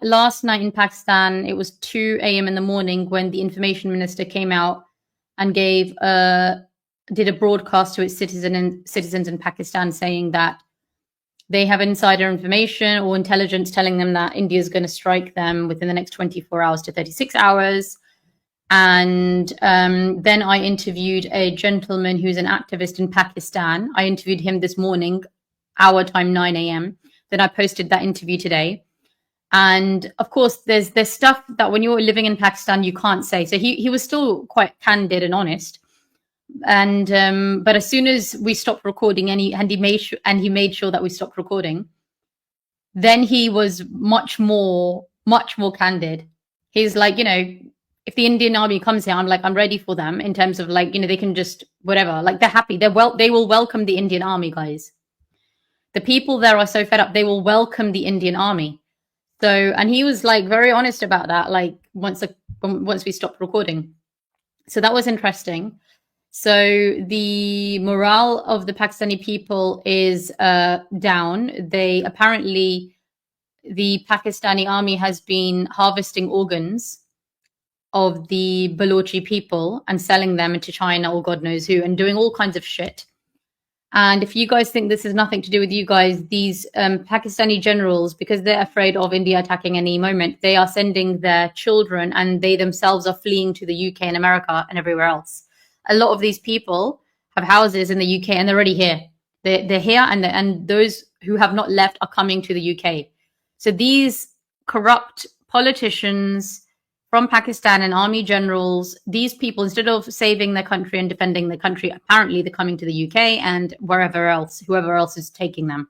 last night in Pakistan, it was 2 a.m. in the morning when the information minister came out and did a broadcast to its citizens in Pakistan saying that they have insider information or intelligence telling them that India is going to strike them within the next 24 hours to 36 hours. And then I interviewed a gentleman who's an activist in Pakistan. I interviewed him this morning, our time, 9 a.m. Then I posted that interview today. And of course, there's stuff that when you're living in Pakistan, you can't say. So he was still quite candid and honest. And but as soon as we stopped recording, and he made sure that we stopped recording, then he was much more candid. He's like, if the Indian army comes here, I'm ready for them in terms of they can just whatever, they're happy. They will welcome the Indian army, guys. The people there are so fed up, they will welcome the Indian army. So, and he was very honest about that, once we stopped recording. So that was interesting. So the morale of the Pakistani people is down. The Pakistani army has been harvesting organs of the Balochi people and selling them into China or God knows who, and doing all kinds of shit. And if you guys think this has nothing to do with you guys, these Pakistani generals, because they're afraid of India attacking any moment, they are sending their children, and they themselves are fleeing to the UK and America and everywhere else. A lot of these people have houses in the UK and they're already here. They're here, and those who have not left are coming to the UK. So these corrupt politicians from Pakistan and army generals, these people, instead of saving their country and defending the country, apparently they're coming to the UK and whoever else is taking them.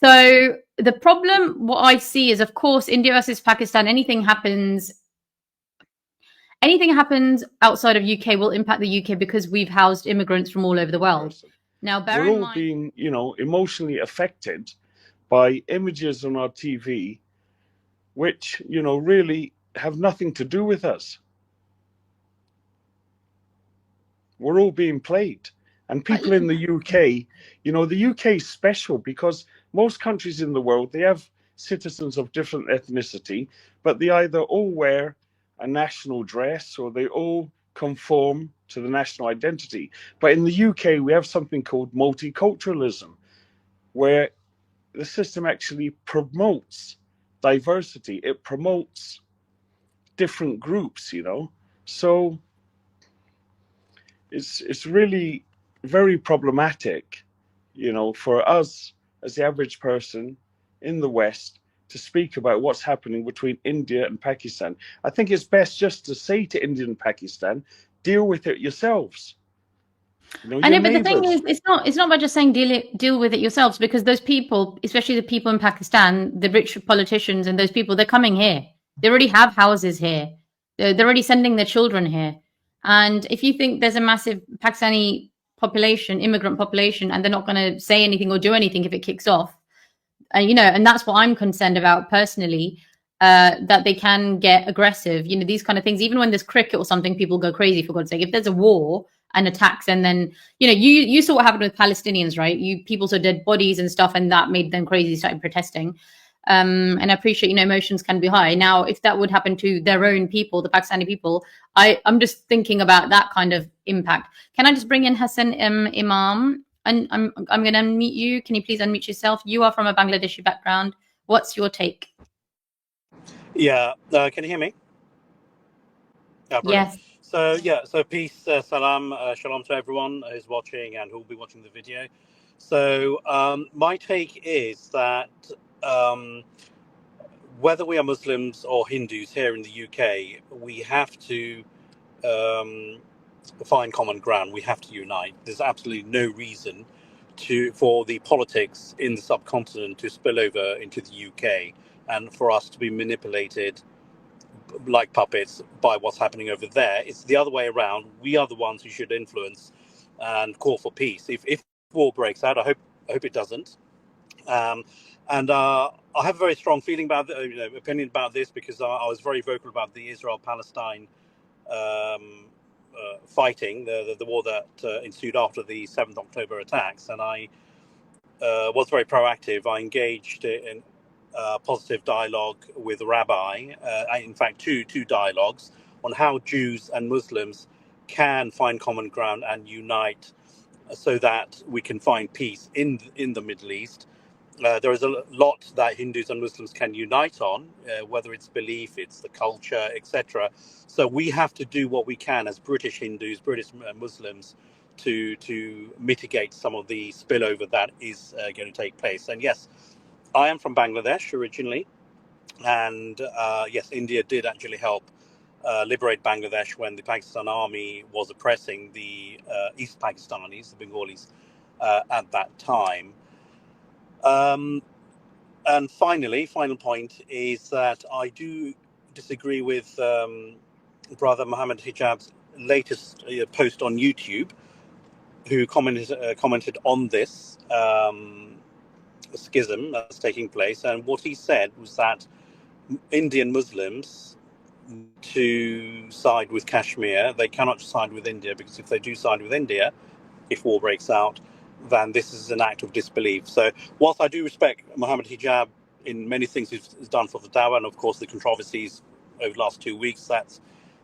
So the problem, what I see is, of course, India versus Pakistan, anything happens outside of UK will impact the UK because we've housed immigrants from all over the world. Now, we're all being, emotionally affected by images on our TV, which, really have nothing to do with us. We're all being played. And people in the UK, the UK is special because most countries in the world, they have citizens of different ethnicity, but they either all wear a national dress or they all conform to the national identity. But in the UK, we have something called multiculturalism, where the system actually promotes diversity. It promotes different groups, so it's really very problematic, for us as the average person in the West to speak about what's happening between India and Pakistan. I think it's best just to say to India and Pakistan, deal with it yourselves. I know, but the thing is, it's not about just saying deal with it yourselves, because those people, especially the people in Pakistan, the rich politicians and those people, they're coming here. They already have houses here. They're already sending their children here. And if you think there's a massive Pakistani population, immigrant population, and they're not going to say anything or do anything if it kicks off, and that's what I'm concerned about personally, that they can get aggressive. These kind of things, even when there's cricket or something, people go crazy, for God's sake. If there's a war and attacks, and then, you saw what happened with Palestinians, right? People saw dead bodies and stuff, and that made them crazy, started protesting. And I appreciate, emotions can be high. Now, if that would happen to their own people, the Pakistani people, I'm just thinking about that kind of impact. Can I just bring in Hasan Imam? And I'm going to unmute you. Can you please unmute yourself? You are from a Bangladeshi background. What's your take? Yeah, can you hear me? Yes. So peace, salam, shalom to everyone who's watching and who will be watching the video. So my take is that whether we are Muslims or Hindus here in the UK, we have to find common ground. We have to unite. There's absolutely no reason for the politics in the subcontinent to spill over into the UK and for us to be manipulated like puppets by what's happening over there. It's the other way around. We are the ones who should influence and call for peace. If war breaks out, I hope it doesn't. And I have a very strong feeling about opinion about this, because I was very vocal about the Israel-Palestine fighting, the war that ensued after the 7th October attacks, and I was very proactive. I engaged in positive dialogue with a rabbi, in fact, two dialogues on how Jews and Muslims can find common ground and unite so that we can find peace in the Middle East. There is a lot that Hindus and Muslims can unite on, whether it's belief, it's the culture, etc. So we have to do what we can as British Hindus, British Muslims, to mitigate some of the spillover that is going to take place. And yes, I am from Bangladesh originally, and yes, India did actually help liberate Bangladesh when the Pakistan army was oppressing the East Pakistanis, the Bengalis, at that time. And final point is that I do disagree with Brother Mohammed Hijab's latest post on YouTube, who commented on this schism that's taking place. And what he said was that Indian Muslims to side with Kashmir. They cannot side with India, because if they do side with India, if war breaks out, then this is an act of disbelief. So whilst I do respect Mohammed Hijab in many things he's done for the Dawah, and of course the controversies over the last 2 weeks, that's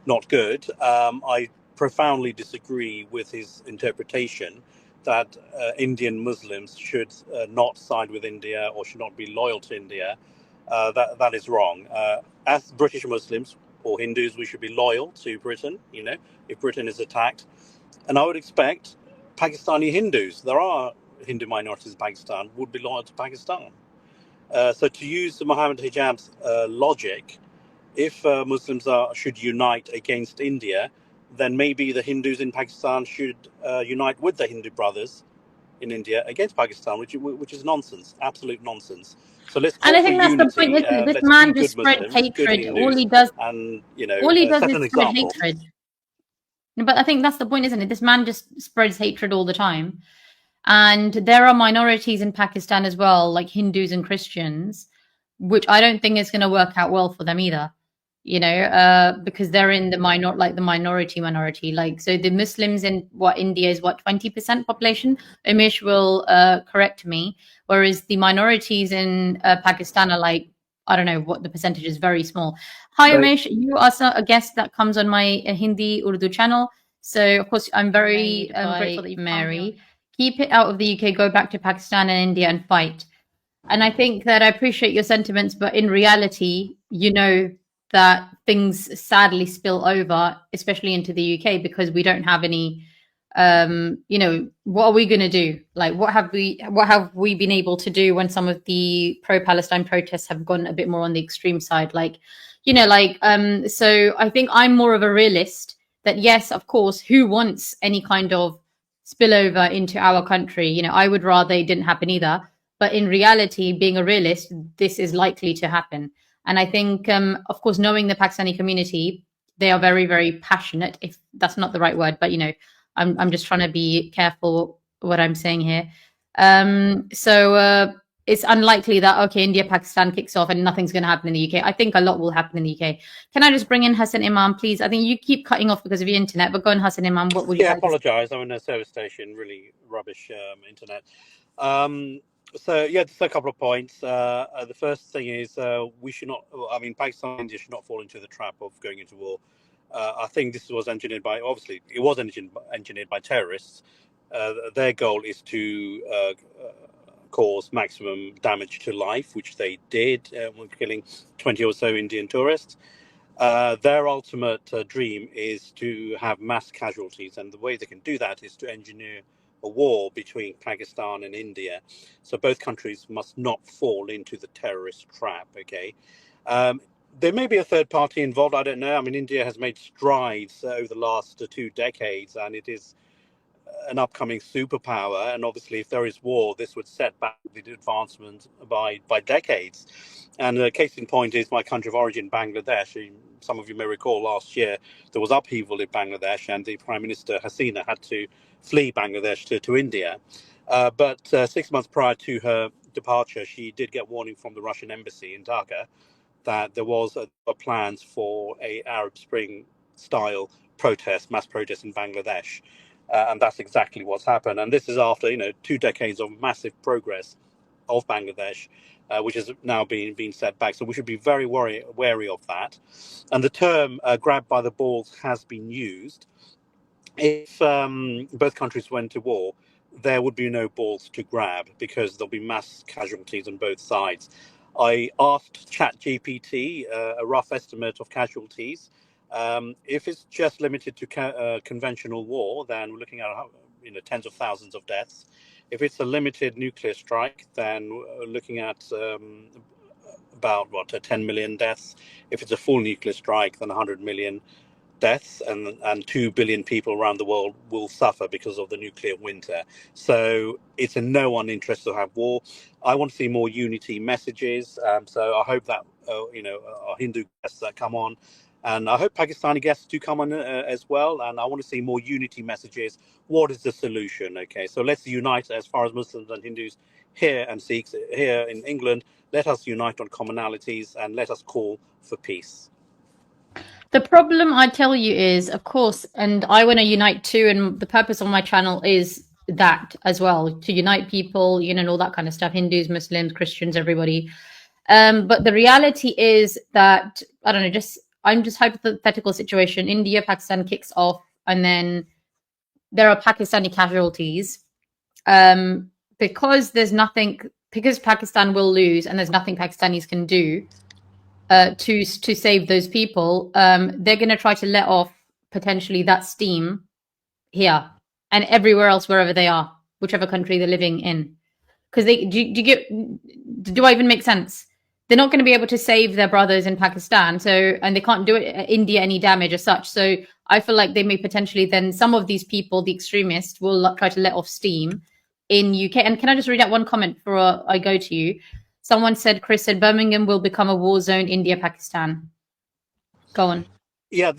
not good, I profoundly disagree with his interpretation that Indian Muslims should not side with India or should not be loyal to India. That is wrong. As British Muslims or Hindus, we should be loyal to Britain, if Britain is attacked. And I would expect Pakistani Hindus, there are Hindu minorities in Pakistan, would be loyal to Pakistan. So to use Mohammed Hijab's logic, if Muslims should unite against India, then maybe the Hindus in Pakistan should unite with the Hindu brothers in India against Pakistan, which is nonsense, absolute nonsense. So let's call And I for think that's the point, unity. isn't it? This Let's be man just good spreads Muslims, good hatred. All Hindus, he does, and is set an spread example. hatred. But I think that's the point, isn't it? This man just spreads hatred all the time. And there are minorities in Pakistan as well, like Hindus and Christians, which I don't think is going to work out well for them either. Because they're in the minority. Like, so the Muslims in India is 20% population. Umesh will correct me. Whereas the minorities in Pakistan are like, I don't know what the percentage is, very small. Hi, Umesh. You are a guest that comes on my Hindi Urdu channel. So, of course, I'm very grateful that you've Mary. Keep it out of the UK, go back to Pakistan and India and fight. And I think that I appreciate your sentiments, but in reality, that things sadly spill over, especially into the UK, because we don't have any, what are we going to do? Like, what have we been able to do when some of the pro-Palestine protests have gone a bit more on the extreme side? So I think I'm more of a realist that, yes, of course, who wants any kind of spillover into our country? I would rather it didn't happen either. But in reality, being a realist, this is likely to happen. And I think, of course, knowing the Pakistani community, they are very, very passionate, if that's not the right word. But, I'm just trying to be careful what I'm saying here. So it's unlikely that, okay, India-Pakistan kicks off and nothing's going to happen in the UK. I think a lot will happen in the UK. Can I just bring in Hasan Imam, please? I think you keep cutting off because of your internet, but go on, Hasan Imam. What would you like I apologise. I'm in a service station, really rubbish internet. So, just a couple of points. The first thing is we should not, Pakistan and India should not fall into the trap of going into war. I think this was engineered engineered by terrorists. Their goal is to cause maximum damage to life, which they did when killing 20 or so Indian tourists. Their ultimate dream is to have mass casualties, and the way they can do that is to engineer a war between Pakistan and India. So both countries must not fall into the terrorist trap, okay? There may be a third party involved, I don't know. India has made strides over the last 2 decades, and it is an upcoming superpower, and obviously if there is war, this would set back the advancement by decades. And a case in point is my country of origin, Bangladesh. Some of you may recall last year there was upheaval in Bangladesh, and the Prime Minister Hasina had to flee Bangladesh to India. But 6 months prior to her departure, she did get warning from the Russian embassy in Dhaka that there was plans for a Arab Spring style mass protest in Bangladesh. And that's exactly what's happened. And this is after 2 decades of massive progress of Bangladesh, which has now been set back. So we should be very wary of that. And the term "grab by the balls" has been used. If both countries went to war, there would be no balls to grab because there'll be mass casualties on both sides. I asked ChatGPT a rough estimate of casualties. If it's just limited to conventional war, then we're looking at tens of thousands of deaths. If it's a limited nuclear strike, then we're looking at about 10 million deaths. If it's a full nuclear strike, then 100 million deaths, and 2 billion people around the world will suffer because of the nuclear winter. So it's in no one's interest to have war. I want to see more unity messages. So I hope that our Hindu guests that come on, and I hope Pakistani guests do come on as well. And I want to see more unity messages. What is the solution? Okay, so let's unite as far as Muslims and Hindus here and Sikhs here in England. Let us unite on commonalities and let us call for peace. The problem, I tell you, is, of course, and I want to unite too, and the purpose of my channel is that as well, to unite people, and all that kind of stuff, Hindus, Muslims, Christians, everybody. But the reality is that, I don't know, I'm just hypothetical situation. India, Pakistan kicks off, and then there are Pakistani casualties. Because Pakistan will lose and there's nothing Pakistanis can do to save those people, they're going to try to let off potentially that steam here and everywhere else, wherever they are, whichever country they're living in. Because do I even make sense? They're not going to be able to save their brothers in Pakistan, and they can't do it India any damage as such. So I feel like they may potentially then, some of these people, the extremists, will try to let off steam in UK. And can I just read out one comment before I go to you? Someone said, Chris said, Birmingham will become a war zone, India, Pakistan. Go on. Yeah,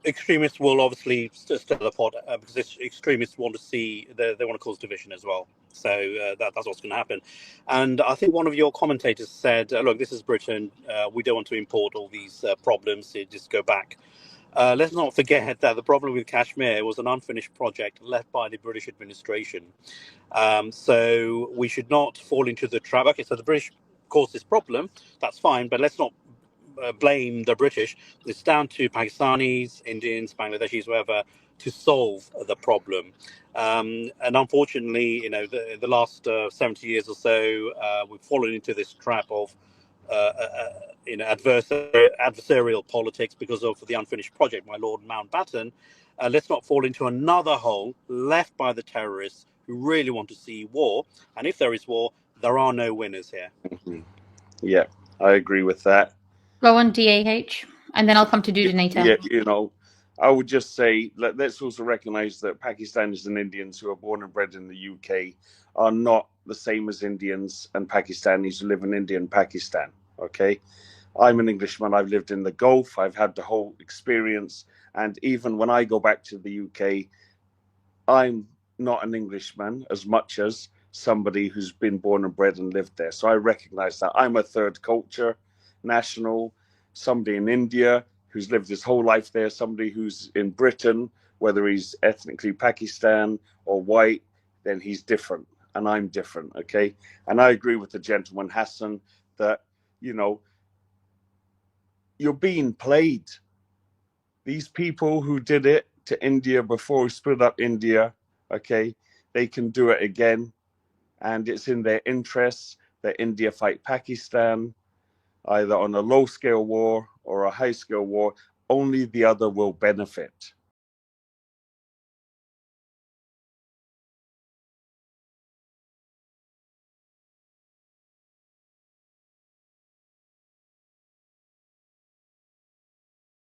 extremists will obviously stir the pot because extremists want to see, they want to cause division as well. So that's what's going to happen. And I think one of your commentators said, look, this is Britain. We don't want to import all these problems. So just go back. Let's not forget that the problem with Kashmir was an unfinished project left by the British administration. So we should not fall into the trap. Okay, so the British caused this problem. That's fine, but let's not blame the British. It's down to Pakistanis, Indians, Bangladeshis, whoever, to solve the problem. And unfortunately, the last 70 years or so, we've fallen into this trap of adversarial politics because of the unfinished project, my Lord Mountbatten. Let's not fall into another hole left by the terrorists who really want to see war. And if there is war, there are no winners here. Mm-hmm. Yeah, I agree with that. Go on, DAH, and then I'll come to Dudinator. Yeah, I would just say, let's also recognize that Pakistanis and Indians who are born and bred in the UK are not the same as Indians and Pakistanis who live in India and Pakistan. Okay, I'm an Englishman. I've lived in the Gulf. I've had the whole experience. And even when I go back to the UK, I'm not an Englishman as much as somebody who's been born and bred and lived there. So I recognize that I'm a third culture national, somebody in India who's lived his whole life there, somebody who's in Britain, whether he's ethnically Pakistan or white, then he's different. And I'm different, okay? And I agree with the gentleman, Hasan, that, you're being played. These people who did it to India before we split up India, okay, they can do it again. And it's in their interests that India fight Pakistan, either on a low-scale war or a high-scale war. Only the other will benefit.